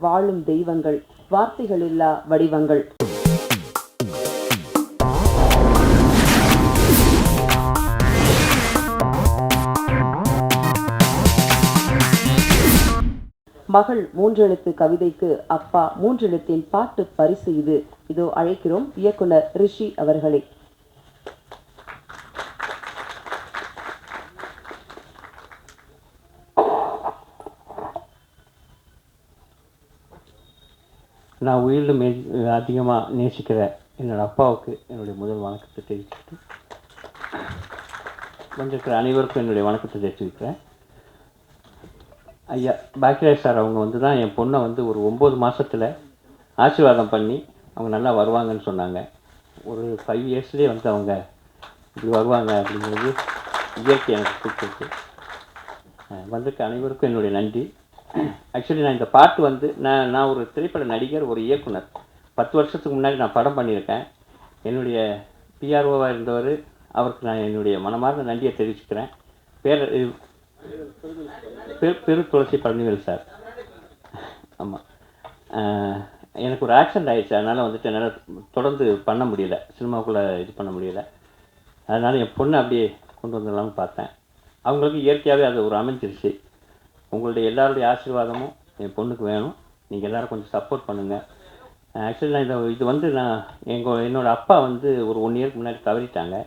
வாழும் தெய்வங்கள், வார்த்தைகளில்லா வடிவங்கள். மகள் மூன்றெழுத்து கவிதைக்கு அப்பா மூன்றெழுத்தின் பாட்டு பரிசு இது. இதோ அழைக்கிறோம் இயக்குனர் ரிஷி அவர்களை. நான் உயிரிலும் அதிகமாக நேசிக்கிற என்னோடய அப்பாவுக்கு என்னுடைய முதல் வணக்கத்தை தெரிவிச்சுட்டு வந்திருக்கிற அனைவருக்கும் என்னுடைய வணக்கத்தை தெரிவிச்சுக்கிறேன். ஐயா பாக்கியராஜ் சார் அவங்க வந்து தான் என் பொண்ணை வந்து ஒரு 9 மாதத்தில் ஆசீர்வாதம் பண்ணி அவங்க நல்லா வருவாங்கன்னு சொன்னாங்க. ஒரு 5 இயர்ஸ்லேயே வந்து அவங்க இப்படி வருவாங்க அப்படிங்கிறது இயற்கை எனக்கு பிடிச்சிருக்கு. வந்திருக்க அனைவருக்கும் என்னுடைய நன்றி. ஆக்சுவலி நான் இந்த பாட்டு வந்து நான் ஒரு திரைப்பட நடிகர், ஒரு இயக்குனர். 10 வருஷத்துக்கு முன்னாடி நான் படம் பண்ணியிருக்கேன். என்னுடைய பிஆர்ஓவாக இருந்தவர், அவருக்கு நான் என்னுடைய மனமார்ந்த நன்றியை தெரிவிச்சுக்கிறேன். பெரு துளசி பழனிவேல் சார். ஆமாம், எனக்கு ஒரு ஆக்சிடென்ட் ஆகிடுச்சு. அதனால் வந்துட்டு என்னால் தொடர்ந்து பண்ண முடியல, சினிமாவுக்குள்ளே இது பண்ண முடியல. அதனால் என் பொண்ணை அப்படியே கொண்டு வந்துடலாம்னு பார்த்தேன். அவங்களுக்கு இயற்கையாகவே அது ஒரு அமைஞ்சிருச்சு. உங்களுடைய எல்லாருடைய ஆசீர்வாதமும் என் பொண்ணுக்கு வேணும். நீங்கள் எல்லோரும் கொஞ்சம் சப்போர்ட் பண்ணுங்கள். ஆக்சுவலி நான் இது வந்து என்னோடய அப்பா வந்து ஒரு 1 இயருக்கு முன்னாடி தவறிட்டாங்க.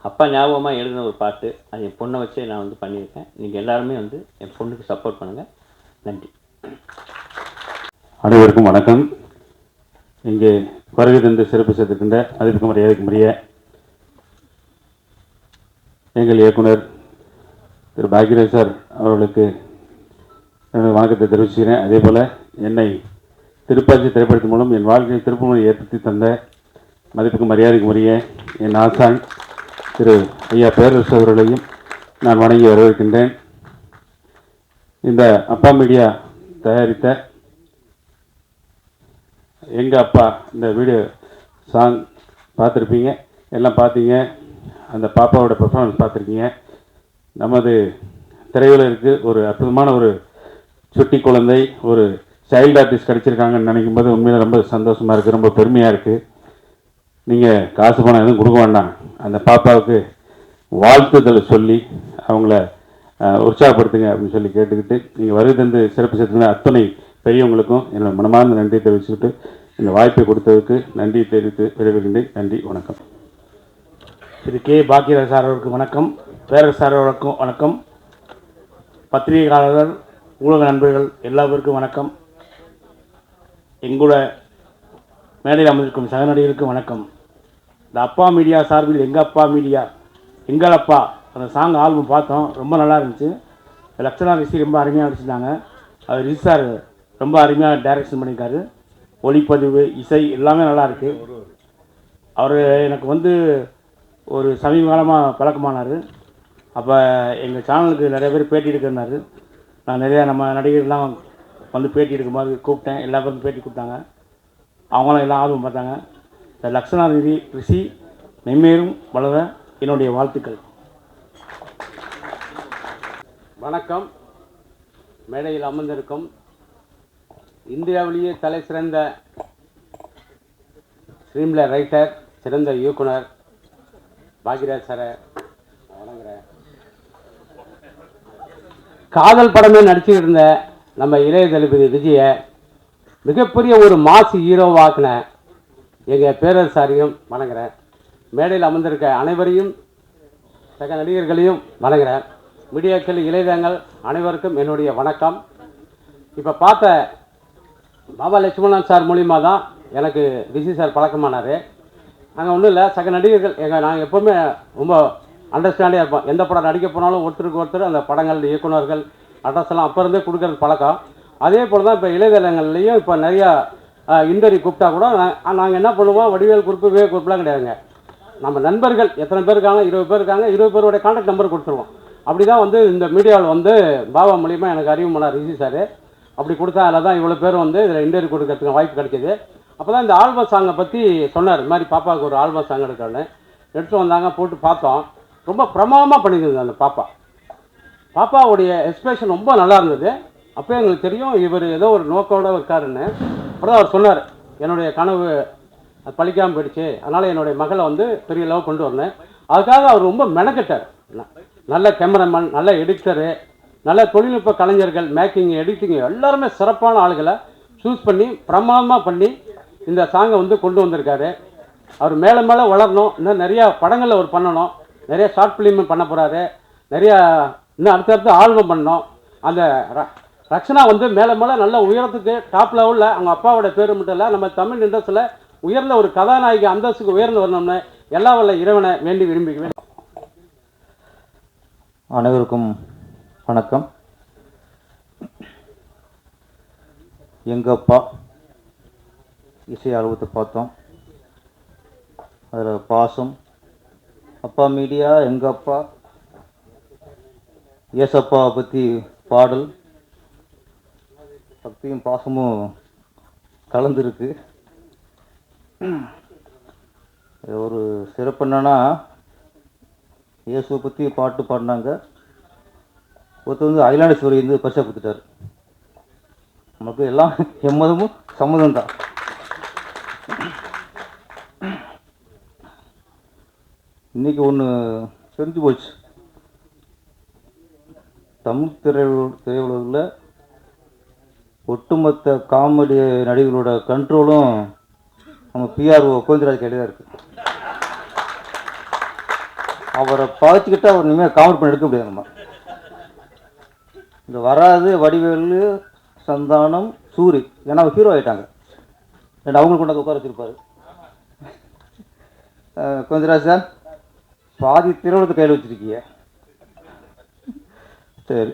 அப்பா ஞாபகமாக எழுதின ஒரு பாட்டு, அது என் பொண்ணை வச்சே நான் வந்து பண்ணியிருக்கேன். நீங்கள் எல்லாருமே வந்து என் பொண்ணுக்கு சப்போர்ட் பண்ணுங்கள். நன்றி. அனைவருக்கும் வணக்கம். இங்கே வருகை தந்து சிறப்பு சேர்த்துக்கின்ற மதிப்புக்கும் மரியாதைக்குரிய எங்கள் இயக்குனர் திரு பாக்கியராஜ் சார் அவர்களுக்கு என்னுடைய வணக்கத்தை தெரிவிச்சுக்கிறேன். அதே போல் என்னை திருப்பாச்சி திரைப்படத்தின் மூலம் என் வாழ்க்கையை திருப்புமுனை ஏற்படுத்தி தந்த மதிப்புக்கும் மரியாதைக்குரிய என் ஆசான் திரு ஐயா பேரரசு அவர்களையும் நான் வணங்கி வரவேற்கின்றேன். இந்த அப்பா மீடியா தயாரித்த எங்கள் அப்பா இந்த வீடியோ சாங் பார்த்துருப்பீங்க, எல்லாம் பார்த்தீங்க. அந்த பாப்பாவோட பெர்ஃபார்மன்ஸ் பார்த்துருக்கீங்க. நமது திரையுலகிற்கு ஒரு அற்புதமான ஒரு சுட்டி குழந்தை, ஒரு சைல்டு ஆர்டிஸ்ட் கிடச்சிருக்காங்கன்னு நினைக்கும் போது உண்மையில் ரொம்ப சந்தோஷமாக இருக்குது, ரொம்ப பெருமையாக இருக்குது. நீங்கள் காசு பணம் எதுவும் கொடுக்க வேண்டாம், அந்த பாப்பாவுக்கு வாழ்த்துதலை சொல்லி அவங்கள உற்சாகப்படுத்துங்க அப்படின்னு சொல்லி கேட்டுக்கிட்டு, நீங்கள் வருகை தந்து சிறப்பு சேர்த்துக்கிற அத்தனை பெரியவங்களுக்கும் என்னோட மனமார்ந்த நன்றியை தெரிவிச்சுக்கிட்டு இந்த வாய்ப்பை கொடுத்ததுக்கு நன்றி தெரிவித்து விடைபெறுகின்றேன். நன்றி, வணக்கம். திரு கே பாக்கியராஜ் சார் அவர்களுக்கு வணக்கம். பேரரசு சார் அவர்களுக்கும் வணக்கம். பத்திரிகையாளர்கள், ஊடக நண்பர்கள் எல்லாருக்கும் வணக்கம். எங்கூட மேடையில் அமர்ந்திருக்கும் சக நடிகர்களுக்கு வணக்கம். இந்த அப்பா மீடியா சார்பில் எங்கள் அப்பா மீடியா எங்கள் அப்பா அந்த சாங் ஆல்பம் பார்த்தோம், ரொம்ப நல்லா இருந்துச்சு. லட்சணா ரிஷி ரொம்ப அருமையாக நடிச்சிருந்தாங்க. அது ரிஷி சார் ரொம்ப அருமையாக டைரக்ஷன் பண்ணியிருக்காரு. ஒளிப்பதிவு, இசை எல்லாமே நல்லாயிருக்கு. அவர் எனக்கு வந்து ஒரு சமீப காலமாக பழக்கமானார். அப்போ எங்கள் சேனலுக்கு நிறைய பேர் பேட்டி எடுக்கிறனாரு. நான் நிறையா நம்ம நடிகர்லாம் வந்து பேட்டி எடுக்கும்போது கூப்பிட்டேன். எல்லா பேரும் பேட்டி கொடுத்தாங்க. அவங்களும் எல்லாம் ஆர்வம் பார்த்தாங்க. இந்த லக்ஷணா ரிஷி மென்மேலும் வளர என்னுடைய வாழ்த்துக்கள். வணக்கம். மேடையில் அமர்ந்திருக்கும் இந்தியாவிலேயே தலை சிறந்த ஸ்க்ரீன்பிளே ரைட்டர், சிறந்த இயக்குனர் பாக்கியராஜ் சாரை வணங்குறேன். காதல் படமே நடிச்சுக்கிட்டு இருந்த நம்ம இளைய தளபதி விஜயை மிகப்பெரிய ஒரு மாசு ஹீரோவாக்கின எங்கள் பேரரசு சாரையும் வணங்குறேன். மேடையில் அமர்ந்திருக்க அனைவரையும், சக நடிகர்களையும் வணங்குறேன். மீடியாக்கள், இளையதங்கள் அனைவருக்கும் என்னுடைய வணக்கம். இப்போ பார்த்த பாபா லட்சுமணன் சார் மூலிமா தான் எனக்கு ரிஷி சார் பழக்கமானார். நாங்கள் ஒன்றும் இல்லை, சக நடிகர்கள் நாங்கள் எப்போவுமே ரொம்ப அண்டர்ஸ்டாண்டியாக இருப்போம். எந்த படம் நடிக்க போனாலும் ஒருத்தருக்கு ஒருத்தர் அந்த படங்கள், இயக்குநர்கள் அட்ரஸ் எல்லாம் அப்போ இருந்தே கொடுக்கறது பழக்கம். அதே போல் தான் இப்போ இளையதளங்கள்லேயும் இப்போ நிறையா இன்டர்வியூ கூப்பிட்டா கூட நாங்கள் என்ன பண்ணுவோம், வடிவேல் குறிப்பு, விவேக் குறிப்புலாம் கிடையாதுங்க. நம்ம நண்பர்கள் எத்தனை பேர் இருக்காங்க, 20 பேர் இருக்காங்க, 20 பேருடைய கான்டாக்ட் நம்பர் கொடுத்துருவோம். அப்படி தான் வந்து இந்த மீடியாவில் வந்து பாபா மூலிமா எனக்கு அறிவு பண்ணார் ரிஷி சார். அப்படி கொடுத்தா அதில் தான் இவ்வளோ பேர் வந்து இதில் இன்டர்வியூ கொடுக்கறதுக்கு வாய்ப்பு கிடைக்கிது. அப்போ தான் இந்த ஆல்பம் சாங்கை பற்றி சொன்னார். இது மாதிரி பாப்பாவுக்கு ஒரு ஆல்பம் சாங் எடுக்கணும்னு எடுத்து வந்தாங்க, போட்டு பார்த்தோம். ரொம்ப பிரமாதமாக பண்ணியிருந்தது அந்த பாப்பாவுடைய எக்ஸ்பிரஷன் ரொம்ப நல்லா இருந்தது. அப்போ எங்களுக்கு தெரியும் இவர் ஏதோ ஒரு நோக்கோட இருக்காருன்னு. அப்புறம் அவர் சொன்னார், என்னுடைய கனவு பழிக்காமல் போயிடுச்சு, அதனால் என்னுடைய மகளை வந்து பெரிய லெவல் கொண்டு வரணும். அதுக்காக அவர் ரொம்ப மெனக்கட்டார். நல்ல கேமராமேன், நல்ல எடிட்டரு, நல்ல தொழில்நுட்ப கலைஞர்கள், மேக்கிங், எடிட்டிங் எல்லாருமே சிறப்பான ஆளுகளை சூஸ் பண்ணி பிரமாதமாக பண்ணி இந்த சாங்கை வந்து கொண்டு வந்திருக்காரு. அவர் மேலே மேலே வளரணும், இன்னும் நிறையா படங்களில் அவர் பண்ணணும், நிறைய ஷார்ட் ஃபிலிம் பண்ண போகிறாரு, நிறையா இன்னும் அடுத்தடுத்து ஆல்பம் பண்ணணும். அந்த ரக்ஷனா வந்து மேலே மேலே நல்ல உயரத்துக்கு டாப் லெவலில் அவங்க அப்பாவோட பேர் மட்டும் இல்லை, நம்ம தமிழ் இண்டஸ்ட்ரியில் உயர்ந்த ஒரு கதாநாயகி அந்தஸ்துக்கு உயர்ந்து வரணும்னு எல்லா வல்ல இறைவனை வேண்டி விரும்புகிறேன். அனைவருக்கும் வணக்கம். எங்கள் அப்பா இசை ஆல்பத்தை பார்த்தோம். அதில் பாசம், அப்பா மீடியா, எங்கள் அப்பா, ஏசப்பா பற்றி பாடல், பக்தியும் பாசமும் கலந்துருக்கு. ஒரு சிறப்பு என்னன்னா, இயேசுவை பற்றி பாட்டு பாடினாங்க. ஒருத்தர் வந்து அகிலாண்டேஸ்வரி வந்து பரிசா கொடுத்துட்டார். நமக்கு எல்லாம் எம்மதமும் சம்மதம் தான். இன்றைக்கி ஒன்று தெரிஞ்சு போச்சு, தமிழ் திரையுலகில் ஒட்டுமொத்த காமெடி நடிகர்களோட கண்ட்ரோலும் நம்ம பிஆர்ஓ கோவிந்தராஜ் கையில் தான் இருக்குது. அவரை பார்த்துக்கிட்டால் அவர் இனிமேல் காமெடி பண்ணி எடுக்க முடியாது. நம்ம இந்த வராது வடிவேலு, சந்தானம், சூரி, ஏன்னா அவர் ஹீரோ ஆகிட்டாங்க. ரெண்டு அவங்களுக்கு கொண்டாந்து உட்கார வச்சுருப்பார். கோவிந்தராஜ் சார், பாதி திருவிழத்தை கையில் வச்சுருக்கீங்க. சரி,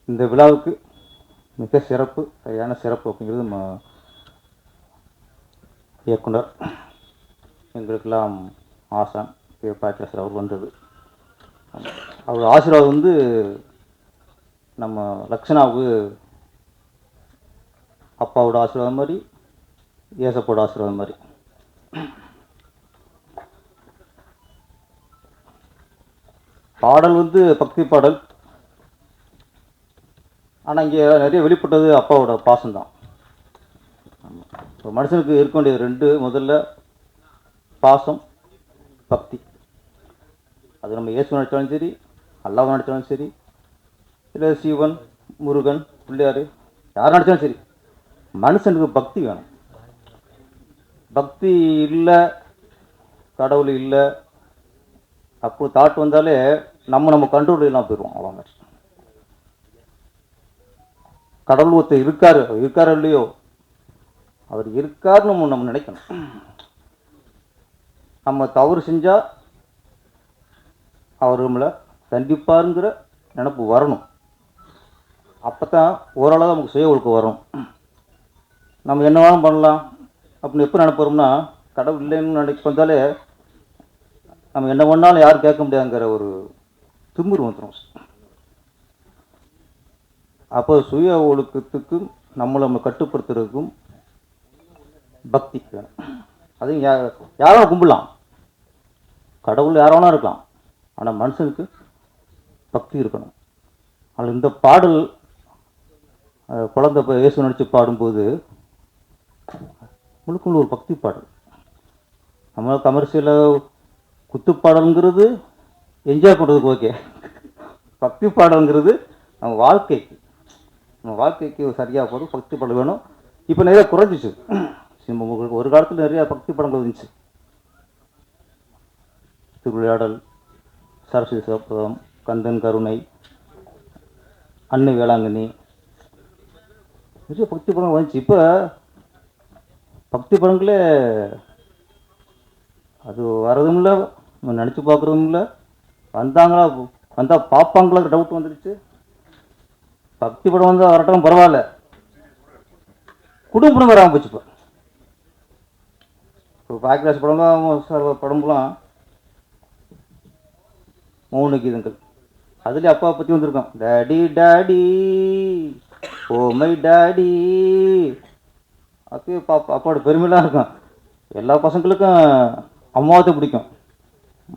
இந்த விழாவுக்கு மிக சிறப்பு, சரியான சிறப்பு அப்படிங்கிறது நம்ம இயக்குனர், எங்களுக்கெல்லாம் ஆசான் பாக்கியராஜ் அவர் வந்தது. அவர் ஆசீர்வாதம் வந்து நம்ம லக்ஷனாவுக்கு அப்பாவோட ஆசீர்வாதம் மாதிரி, ஏசப்போட ஆசீர்வாதம் மாதிரி. பாடல் வந்து பக்தி பாடல், ஆனால் இங்கே நிறைய வெளிப்பட்டது அப்பாவோட பாசம்தான். ஒரு மனுஷனுக்கு இருக்க வேண்டியது ரெண்டு, முதல்ல பாசம், பக்தி. அது நம்ம இயேசு நினச்சாலும் சரி, அல்லாஹ் நினச்சாலும் சரி, இல்லை சிவன், முருகன், பிள்ளையார், யார் நினச்சாலும் சரி, மனுஷனுக்கு பக்தி வேணும். பக்தி இல்லை, கடவுள் இல்லை, அப்போ தாட் வந்தாலே நம்ம கண்ட்ரோல் இல்லாமல் போயிடுவோம். அவ்வளோ மாதிரி. கடவுள் ஒருத்தர் இருக்காரு இல்லையோ, அவர் இருக்காருன்னு நம்ம நினைக்கணும். நம்ம தவறு செஞ்சால் அவர் நம்மளை தண்டிப்பாருங்கிற நினப்பு வரணும். அப்போ தான் ஓரளவு நமக்கு சுய ஒழுக்கம் வரும். நம்ம என்ன வேணும் பண்ணலாம் அப்படின்னு எப்போ நினைப்போம்னா, கடவுள் இல்லைன்னு நினைக்க வந்தாலே நம்ம என்ன பண்ணாலும் யாரும் கேட்க முடியாதுங்கிற ஒரு திமிரு வந்துடும். அப்போ சுய ஒழுக்கத்துக்கும் நம்ம கட்டுப்படுத்துறதுக்கும் பக்தி வேணும். அது யாரும் கும்பிடலாம், கடவுள் யாரோனா இருக்கலாம், ஆனால் மனுஷனுக்கு பக்தி இருக்கணும். ஆனால் இந்த பாடல் குழந்தை இயேசு நடித்து பாடும்போது முழுக்க ஒரு பக்தி பாடல். நம்ம கமர்ஷியலாக குத்துப்பாடல்ங்கிறது என்ஜாய் பண்ணுறதுக்கு ஓகே, பக்தி பாடல்ங்கிறது நம்ம வாழ்க்கைக்கு சரியாக போகிறது. பக்தி பாடல் வேணும். இப்போ நிறையா குறைஞ்சிச்சு. ஒரு காலத்தில் நிறையா பக்தி படங்கள் இருந்துச்சு. திருவிளையாடல், சரஸ்வதி சிவப்பதம், கந்தன் கருணை, அன்னை வேளாங்கண்ணி, நிறைய பக்தி படங்கள் வந்துச்சு. இப்போ பக்தி படங்களே அது வரதும் இல்லை, நினச்சி பார்க்குறதும் இல்லை, வந்தால் பார்ப்பாங்களா டவுட் வந்துடுச்சு. பக்தி படம் வந்தால் வரட்டும் பரவாயில்ல, குடும்பம் வராமல் போச்சு. இப்போ பாக்கியராஜ் படம்லாம் மௌன கீதங்கள், அதுலேயே அப்பா பற்றி வந்திருக்கோம். Daddy daddy oh my daddy, அப்பயே அப்பாவோட பெருமைலாம் இருக்கும். எல்லா பசங்களுக்கும் அம்மாவத்தை பிடிக்கும்,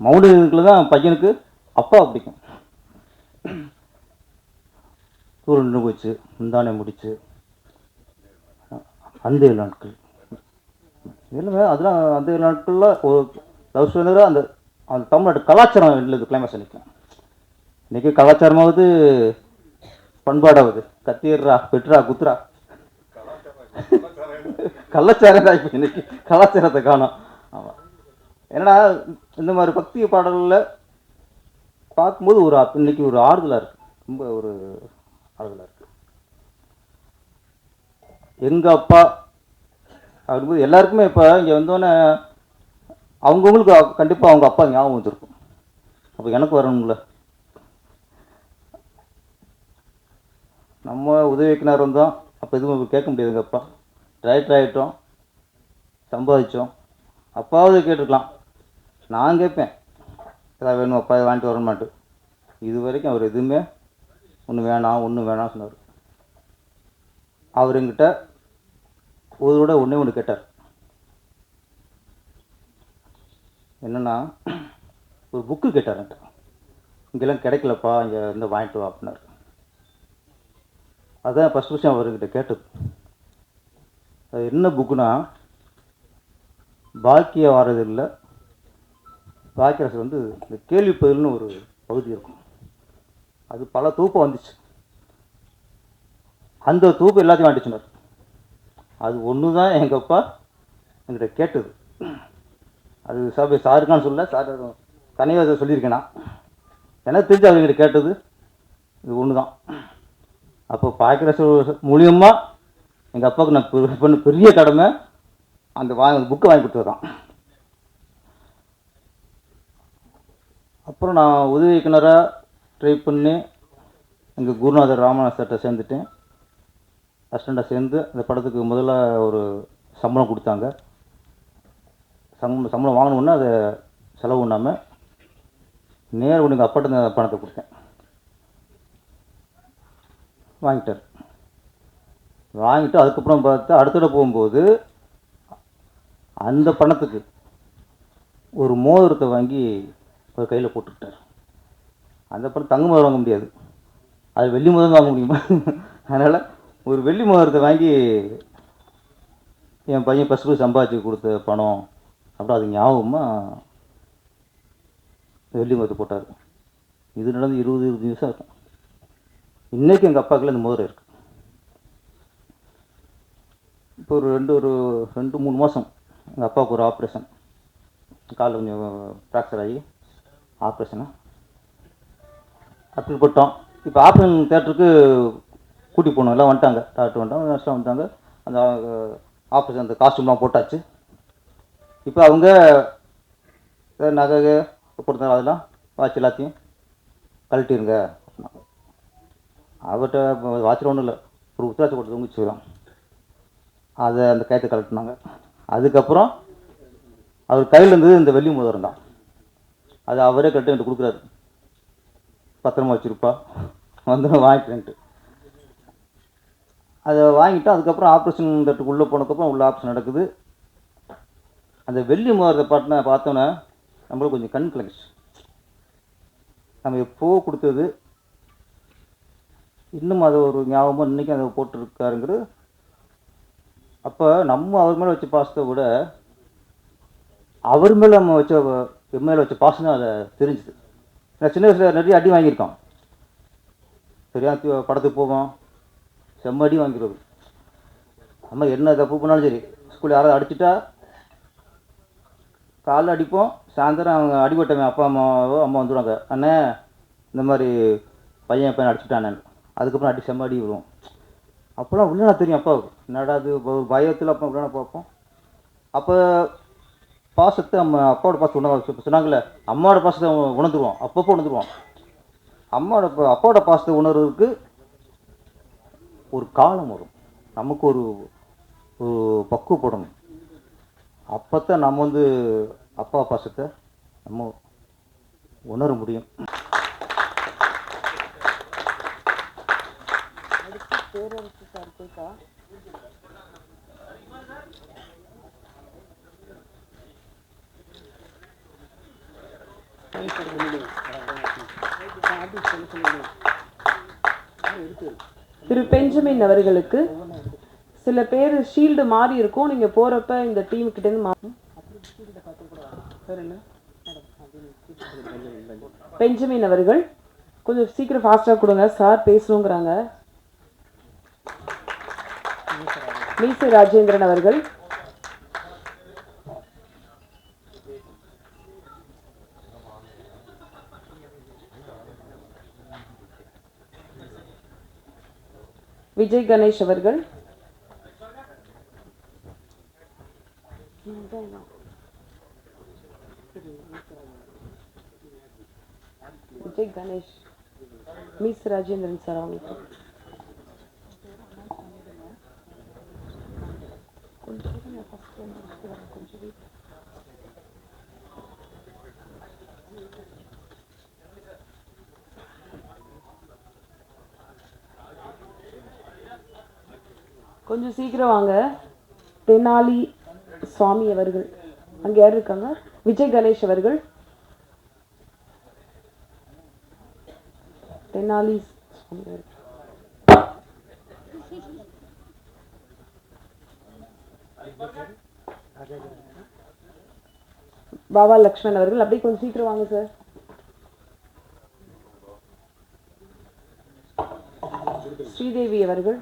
மௌன கீதங்களுக்கு தான் பையனுக்கு அப்பா பிடிக்கும். தூள் நின்று போச்சு, முந்தானே முடிச்சு, அந்த 7 நாட்கள் எல்லாமே அதெல்லாம் அந்த 7 நாட்களில் ஒரு லவ் ஸ்டோரியில் அந்த அந்த தமிழ்நாட்டு கலாச்சாரம் இல்லை கிளைமேக்ஸ் நிற்கும். இன்றைக்கி கலாச்சாரமாவது பண்பாடாவது கத்திடுறா பெட்ரா குத்துரா கலாச்சாரம் தான் இப்போ இன்னைக்கு கலாச்சாரத்தை காணும். ஆமாம், என்னன்னா இந்த மாதிரி பக்தி பாடல்களில் பார்க்கும்போது ஒரு இன்னைக்கு ஒரு ஆறுதலாக இருக்குது, ரொம்ப ஒரு ஆறுதலாக இருக்குது. எங்கள் அப்பா அப்படிங்கும்போது எல்லாருக்குமே இப்போ இங்கே வந்தோன்னே அவங்கவுங்களுக்கு கண்டிப்பாக அவங்க அப்பா ஞாபகம் வந்துருக்கும். அப்போ எனக்கு வரணும்ல, நம்ம உதவிக்கினார் வந்தோம், அப்போ எதுவும் கேட்க முடியாது. எங்கள் அப்பா டைரக்டர் ஆகிட்டோம், சம்பாதிச்சோம், அப்பாவது கேட்டுருக்கலாம். நான் கேட்பேன் ஏதாவது வேணும் அப்பா வாங்கிட்டு வரமாட்டு. இது வரைக்கும் அவர் எதுவுமே ஒன்று வேணாம் சொன்னார். அவர் எங்கிட்ட ஒருவோட ஒன்று கேட்டார். என்னென்னா ஒரு புக்கு கேட்டார் என்கிட்ட. இங்கெல்லாம் கிடைக்கலப்பா, இங்கே இருந்து வாங்கிட்டு வா அப்படின்னாரு. அதுதான் ஃபஸ்ட் விஷயம் அவர்கிட்ட கேட்டது. அது என்ன புக்குனா பாக்கிய வாரதில்லை பாக்கியரசு வந்து இந்த கேள்வி பதில்னு ஒரு பகுதி இருக்கும். அது பல தூப்பம் வந்துச்சு. அந்த தூப்பு எல்லாத்தையும் வாங்கிட்டு சொன்னார். அது ஒன்று தான் எங்கள் அப்பா என்கிட்ட கேட்டது. அது சாருக்கான்னு சொல்ல, சார் தனியாக அதை சொல்லியிருக்கேன். நான் எனக்கு தெரிஞ்சு அவர் என்கிட்ட கேட்டது இது ஒன்று தான். அப்போ பாக்கியரசு மூலியமாக எங்கள் அப்பாவுக்கு நான் பண்ண பெரிய கடமை அந்த புக்கை வாங்கி கொடுத்தது தான். அப்புறம் நான் உதவி இயக்குனராக ட்ரை பண்ணி எங்கள் குருநாதர் ராமநாத சார்கிட்ட சேர்ந்துட்டேன். அசிஸ்டண்ட்டாக சேர்ந்து அந்த படத்துக்கு முதல்ல ஒரு சம்பளம் கொடுத்தாங்க. சம்பளம் வாங்கணுன்னா அதை செலவு பண்ணாமல் நேரம் எங்கள் அப்பாட்ட அந்த பணத்தை கொடுத்தேன். வாங்கிட்டு அதுக்கப்புறம் பார்த்தா அடுத்த போகும்போது அந்த பணத்துக்கு ஒரு மோதிரத்தை வாங்கி ஒரு கையில் போட்டுக்கிட்டார். அந்த பணம் தங்க மோதிரம் வாங்க முடியாது, அது வெள்ளி மோதிரம் வாங்க முடியுமா? அதனால் ஒரு வெள்ளி மோதிரத்தை வாங்கி என் பையன் ஃபஸ்ட்டு சம்பாதிச்சு கொடுத்த பணம். அப்புறம் அது ஞாபகமாக வெள்ளி மோதிரத்தை போட்டார். இது நடந்து 20 நிமிஷம் இருக்கும். இன்றைக்கி எங்கள் அப்பாவுக்குள்ள இந்த மோதிரம் இருக்குது. இப்போ ஒரு 2-3 மாதம் எங்கள் அப்பாவுக்கு ஒரு ஆப்ரேஷன், காலில் கொஞ்சம் ஃப்ராக்சர் ஆகி ஆப்ரேஷனு அட்மிட் போட்டோம். இப்போ ஆப்ரேஷன் தேட்டருக்கு கூட்டி போகணும், எல்லாம் வந்துட்டாங்க, டாக்டர் வந்துட்டாங்க, நர்ஸ்லாம் வந்துட்டாங்க. அந்த ஆப்ரேஷன் அந்த காஸ்டியூம்லாம் போட்டாச்சு. இப்போ அவங்க நகை கொடுத்தாங்க, அதெல்லாம் வாட்ச் எல்லாத்தையும் கழட்டிடுங்க. அவர்கிட்ட வாட்சில் ஒன்றும் இல்லை, ஒரு உத்தராட்சி போட்டு தூங்கிச்சுக்கிறோம். அதை அந்த கயத்தை கழட்டினாங்க. அதுக்கப்புறம் அவர் கையில் இருந்தது இந்த வெள்ளி மோதிரம் தான். அது அவரே கழட்டி என்கிட்ட கொடுக்குறாரு, பத்திரமா வச்சுருப்பா வந்து வாங்கிக்கிறேன்ட்டு. அதை வாங்கிட்டு அதுக்கப்புறம் ஆப்ரேஷன் தேட்டருக்கு உள்ளே போனதுக்கப்புறம் உள்ள ஆப்ரேஷன் நடக்குது. அந்த வெள்ளி மோதிரத்தை பார்த்தோன்னே நம்மளுக்கு கொஞ்சம் கண் கலங்கிச்சு. நம்ம எப்போ கொடுத்தது, இன்னும் அது ஒரு ஞாபகமாக இன்றைக்கி அதை போட்டிருக்காருங்கிறது. அப்போ நம்ம அவர் மேலே வச்ச பாசத்தை விட அவர் மேலே நம்ம என் மேலே வச்ச பாசம் தான் அதை தெரிஞ்சுது. நான் சின்ன வயசில் நிறைய அடி வாங்கியிருக்கோம். சரியா படத்துக்கு போவோம், செம்ம அடி வாங்கிடுறது. நம்ம என்ன தப்பு பண்ணாலும் சரி, ஸ்கூலில் யாராவது அடிச்சுட்டா காலைல அடிப்போம், சாயந்தரம் அவங்க அடிபட்டவன் அப்பா அம்மா வந்துடுவாங்க, அண்ணே இந்த மாதிரி பையன் அடிச்சுட்டானே. அதுக்கப்புறம் செம்ம அடி விடுவோம். அப்போலாம் உள்ளே தெரியும் அப்பாவுக்கு என்னடா அது பயத்தில் அப்போ உள்ளே பார்ப்போம். அப்போ பாசத்தை நம்ம அப்பாவோட பாசத்தை சொன்னாங்கல்ல, அம்மாவோட பாசத்தை உணர்ந்துருவோம், அப்பப்போ உணர்ந்துருவோம். அப்பாவோட பாசத்தை உணர்றதுக்கு ஒரு காலம் வரும், நமக்கு ஒரு பக்குவப்படணும். அப்போ தான் நம்ம அப்பா பாசத்தை நம்ம உணர முடியும். பேரரசு சார் கேட்டா திரு பெஞ்சமின் அவர்களுக்கு. சில பேர் ஷீல்டு மாறி இருக்கும், நீங்க போறப்ப இந்த டீம் கிட்ட இருந்து பெஞ்சமின் அவர்கள் கொஞ்சம் சீக்கிரம் ஃபாஸ்டா கொடுங்க, சார் பேசணுங்கிறாங்க. மீசை ராஜேந்திரன் அவர்கள். விஜய் கணேஷ் அவர்கள். விஜய் கணேஷ், மிஸ் ராஜேந்திரன் சார் அவங்களுக்கு. கொஞ்சம் சீக்கிரம் வாங்க. தெனாலி சுவாமி அவர்கள் அங்க யார் இருக்காங்க? விஜய் கணேஷ் அவர்கள். தெனாலி சுவாமி அவர்கள். பாபா லக்ஷ்மண் அவர்கள். அப்படியே கொஞ்சம் சீக்கிரம் வாங்க சார். ஸ்ரீதேவி அவர்கள்.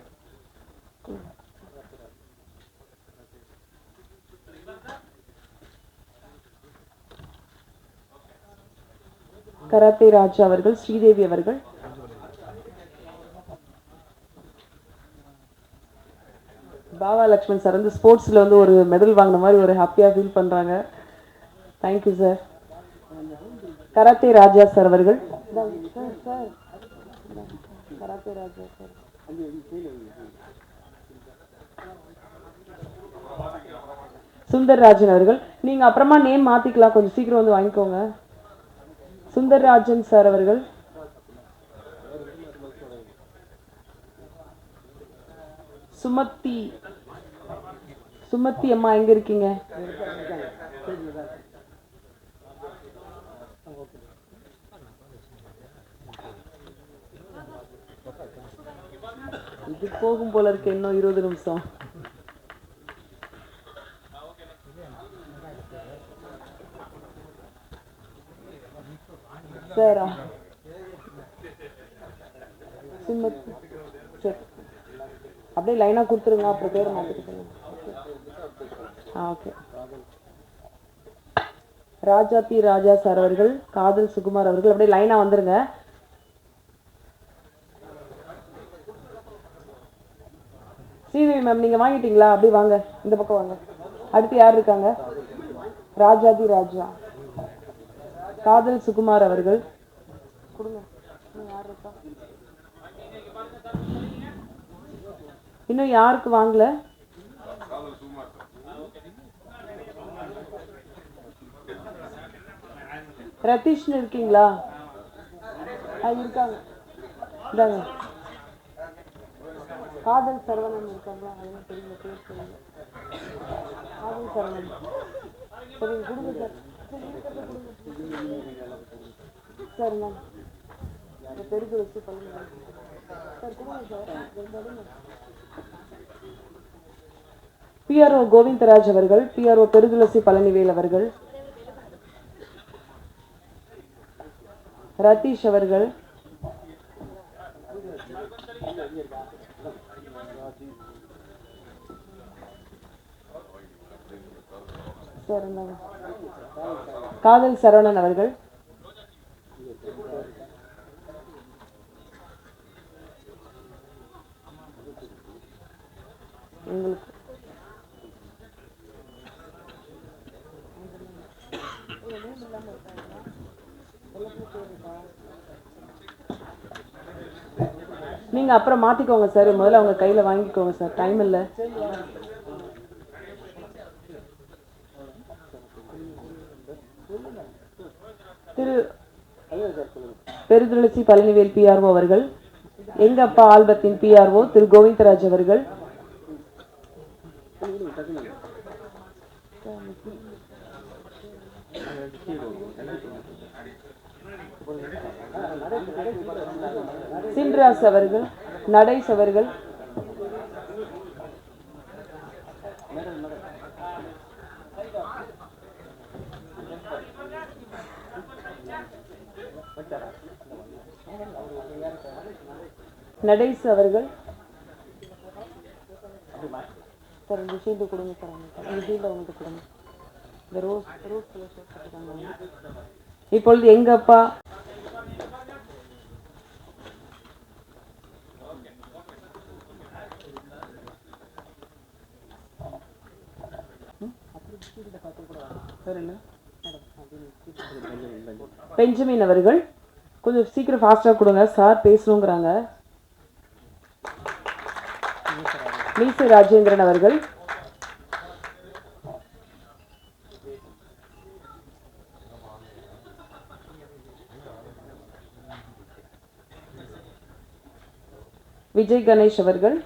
கராத்தே ராஜா அவர்கள். ஸ்ரீதேவி அவர்கள். பாபா லக்ஷ்மண் சார் வந்து ஸ்போர்ட்ஸ்ல வந்து ஒரு மெடல் வாங்கின மாதிரி ஒரு ஹாப்பியா ஃபீல் பண்றாங்க. Thank you sir. கராத்தே ராஜா சார் அவர்கள். கராத்தே ராஜா சார். சுந்தர்ராஜன் அவர்கள். நீங்க அப்புறமா நேம் மாத்திக்கலாம், கொஞ்சம் சீக்கிரம் வந்து வாங்கிக்கோங்க. சுந்தர்ராஜன் சார் அவர்கள். சுமத்தி சுமத்தி அம்மா எங்க இருக்கீங்க? இது போகும் போல இருக்கு, இன்னும் 20 நிமிஷம். சார் சுமத்தி சரி, அப்படியே லைனா கொடுத்துருங்க, அப்புறம் பேரை மாத்திட்டு. ஓகே. ராஜா பி ராஜா சார் அவர்கள். காதல் சுகுமார் அவர்கள். அப்படியே லைனா வந்துருங்க. ஸ்ரீதேவி மேம் நீங்க வாங்கிட்டீங்களா? அப்படியே வாங்க, இந்த பக்கம் வாங்க. அடுத்து யார் இருக்காங்க? ராஜாதி ராஜா. காதல் சுகுமார் அவர்கள். கொடுங்க. யார் இருக்கா? இன்னும் யாருக்கு வாங்கல? ரதீஷ்னு இருக்கீங்களா? இருக்காங்க. இந்தாங்க. காதல் சரவணன் இருக்காங்களா? அதெல்லாம் தெரியல, பேர் தெரியல. காதல் சரவணன். சரி கொடுங்க சார். சார் மேம் பெருக்கு வச்சு பண்ணுங்க சார். கொடுங்க சார். பிஆர்ஓ கோவிந்தராஜ் அவர்கள். பிஆர்ஓ பெருதுளசி பழனிவேல் அவர்கள். ரதீஷ் அவர்கள். காதல் சரவணன் அவர்கள். உங்களுக்கு நீங்க அப்புறம் மாத்திக்கோங்க சார், முதல்ல அவங்க கையில வாங்கிக்கோங்க சார், டைம் இல்லை. திரு பெருதுளசி பழனிவேல் பிஆர்ஓ அவர்கள். எங்க அப்பா ஆல்பத்தின் பிஆர்ஓ திரு கோவிந்தராஜ் அவர்கள். சின்ராஸ் அவர்கள். நடேஷ் அவர்கள், நடேஷ் அவர்கள் சார், இந்த ஷீல்டு கொடுங்க சார். இந்த ஷீல்டு அவங்கள்ட்ட கொடுங்க. இந்த ரோஸ் கலர் ஷர்ட் போட்டுருக்காங்க. இப்பொழுது எங்க அப்பா பெஞ்சமின் அவர்கள், கொஞ்சம் சீக்கிரம் ஃபாஸ்டா கொடுங்க சார், பேசணுங்கிறாங்க. மீசை ராஜேந்திரன் அவர்கள், விஜய் கணேஷ் அவர்கள்,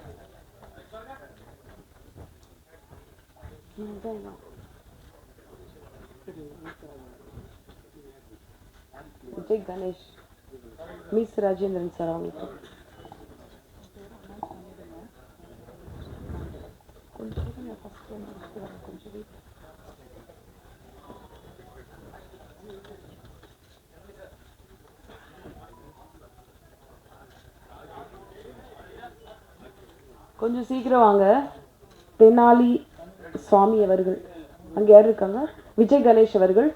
விஜய் கணேஷ், மீசை ராஜேந்திரன் சார் அவங்களுக்கு கொஞ்சம் சீக்கிரம் வாங்க. தெனாலி சுவாமி அவர்கள், அங்க யார் இருக்காங்க? விஜய் கணேஷ் அவர்கள்,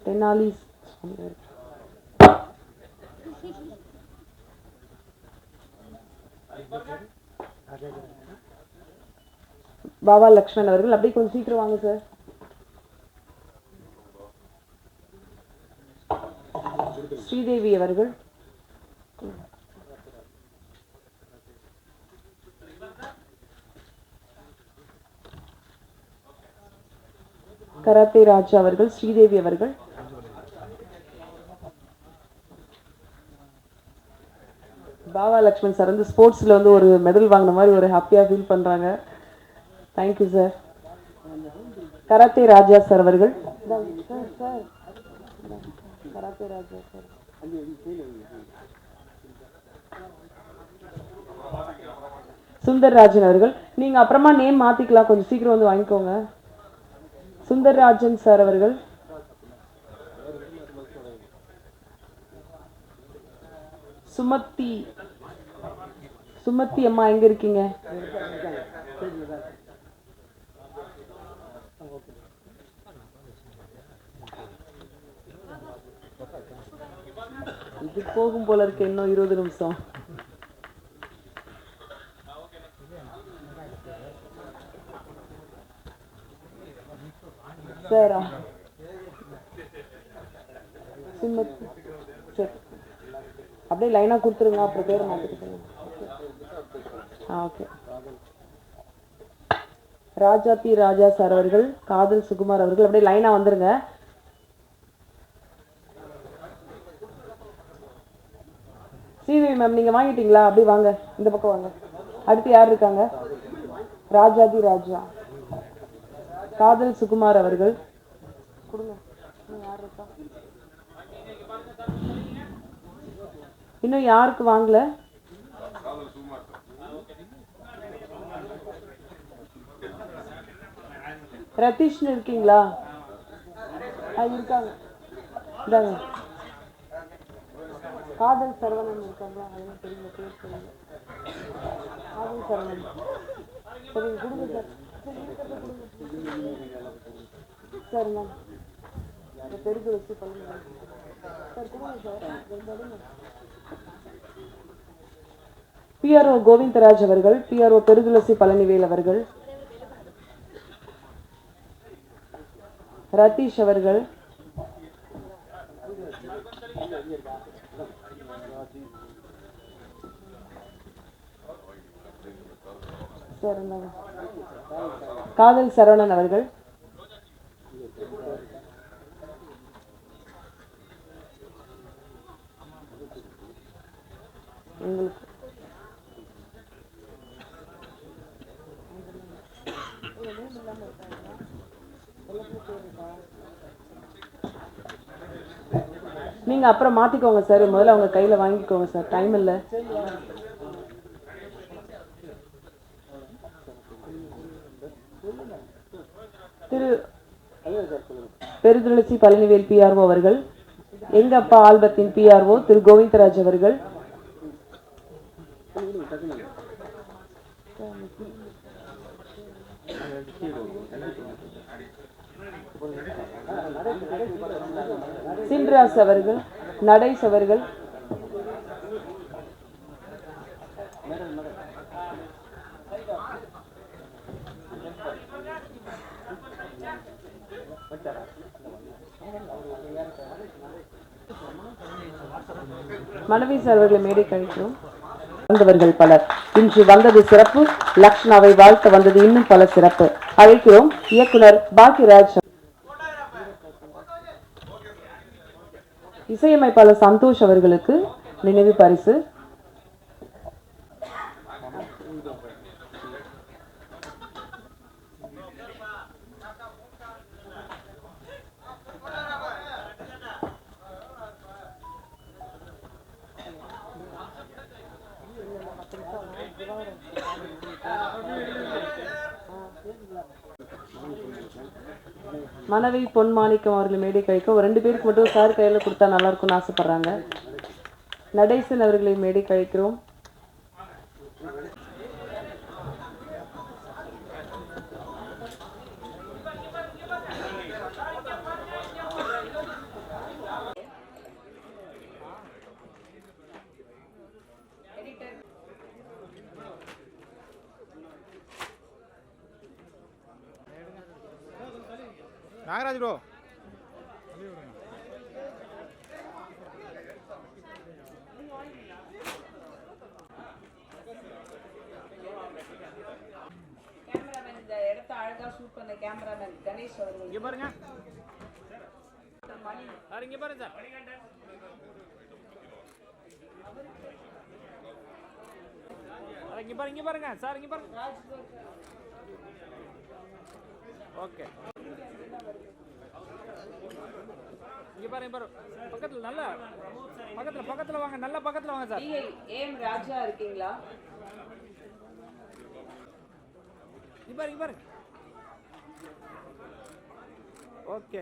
தெனாலி சுவாமி அவர்கள், பாபா லக்ஷ்மண் அவர்கள், அப்படியே கொஞ்சம் சீக்கிரம் வாங்க சார். ஸ்ரீதேவி அவர்கள், கராத்தே ராஜா அவர்கள், ஸ்ரீதேவி அவர்கள், பாபா லக்ஷ்மண் சார் வந்து ஸ்போர்ட்ஸ்ல வந்து ஒரு மெடல் வாங்கின மாதிரி ஒரு ஹாப்பியா ஃபீல் பண்றாங்க. Thank you sir. கராத்தே ராஜா சார் அவர்கள், கராத்தே ராஜா சார், சுந்தர்ராஜன் அவர்கள், நீங்க அப்புறமா நேம் மாத்திக்கலாம், கொஞ்சம் சீக்கிரம் வந்து வாங்கிக்கோங்க. சுந்தர்ராஜன் சார் அவர்கள், சுமத்தி அம்மா எங்க இருக்கீங்க? இது போகும் போல இருக்கு, இன்னும் 20 நிமிஷம். சார் சுமத்தி சரி, அப்படியே லைனா கொடுத்துருங்க, அப்புறம் பேர் மாத்திட்டு. ஓகே. ராஜா பி ராஜா சார் அவர்கள், காதல் சுகுமார் அவர்கள், அப்படியே லைனா வந்துருங்க. ஸ்ரீதேவி மேம் நீங்க வாங்கிட்டீங்களா? அப்படியே வாங்க, இந்த பக்கம் வாங்க. அடுத்து யார் இருக்காங்க? ராஜாதி ராஜா, காதல் சுகுமார் அவர்கள் கொடுங்க. யார் இருக்கா? இன்னும் யாருக்கு வாங்கல? ரதீஷ்னு இருக்கீங்களா? இருக்காங்க, இந்தாங்க. காதல் சரவணன் இருக்காங்களா? அதெல்லாம் தெரியல, பேர் தெரியல. காதல் சரவணன் சரி கொடுங்க சார். சார் மேம் பெருக்கு வச்சு பண்ணுங்க சார், கொடுங்க சார். பிஆர்ஓ கோவிந்தராஜ் அவர்கள், பிஆர்ஓ பெருதுளசி பழனிவேல் அவர்கள், ரதீஷ் அவர்கள், காதல் சரவணன் அவர்கள், உங்களுக்கு நீங்கள் அப்புறம் மாற்றிக்கோங்க சார், முதல்ல அவங்க கையில் வாங்கிக்கோங்க சார், டைம் இல்லை. திரு பெருதுளசி பழனிவேல் பிஆர்ஓ அவர்கள், எங்க அப்பா ஆல்பத்தின் பிஆர்ஓ திரு கோவிந்தராஜ் அவர்கள், சின்ராஸ் அவர்கள், நடேஷ் அவர்கள், மனைவி சார் அவர்களை மேடை கழிக்கிறோம். வந்தவர்கள் பலர், இன்று வந்தது சிறப்பு, லக்ஷ்னாவை வாழ்த்த வந்தது இன்னும் பல சிறப்பு. அழைக்கிறோம் இயக்குனர் பாக்யராஜ், இசையமைப்பாளர் சந்தோஷ் அவர்களுக்கு நினைவு பரிசு. மனைவி பொன்மாணிக்கம் அவர்கள் மேடை கழிக்க ஒரு 2 பேருக்கு மட்டும் சார் கையில் கொடுத்தா நல்லா இருக்கும்னு ஆசைப்படுறாங்க. நடேசன் அவர்களை மேடை கழிக்கிறோம். நாகராஜ் ப்ரோ, கேமராமேன் இந்த இடத்தை அழகா ஷூட் பண்ண கேமராமேன் கணேஷ் அவர்கள் இங்க பாருங்க சார், இங்க பாருங்க சார், இங்க பாருங்க, இங்க பாருங்க சார், இங்க பாருங்க. ஓகே, இங்க பாருங்க, பாரு பக்கத்துல, நல்ல பக்கத்துல வாங்க, நல்ல பக்கத்துல வாங்க சார். ஏம் ராஜா இருக்கீங்களா? இங்க பாருங்க, ஓகே.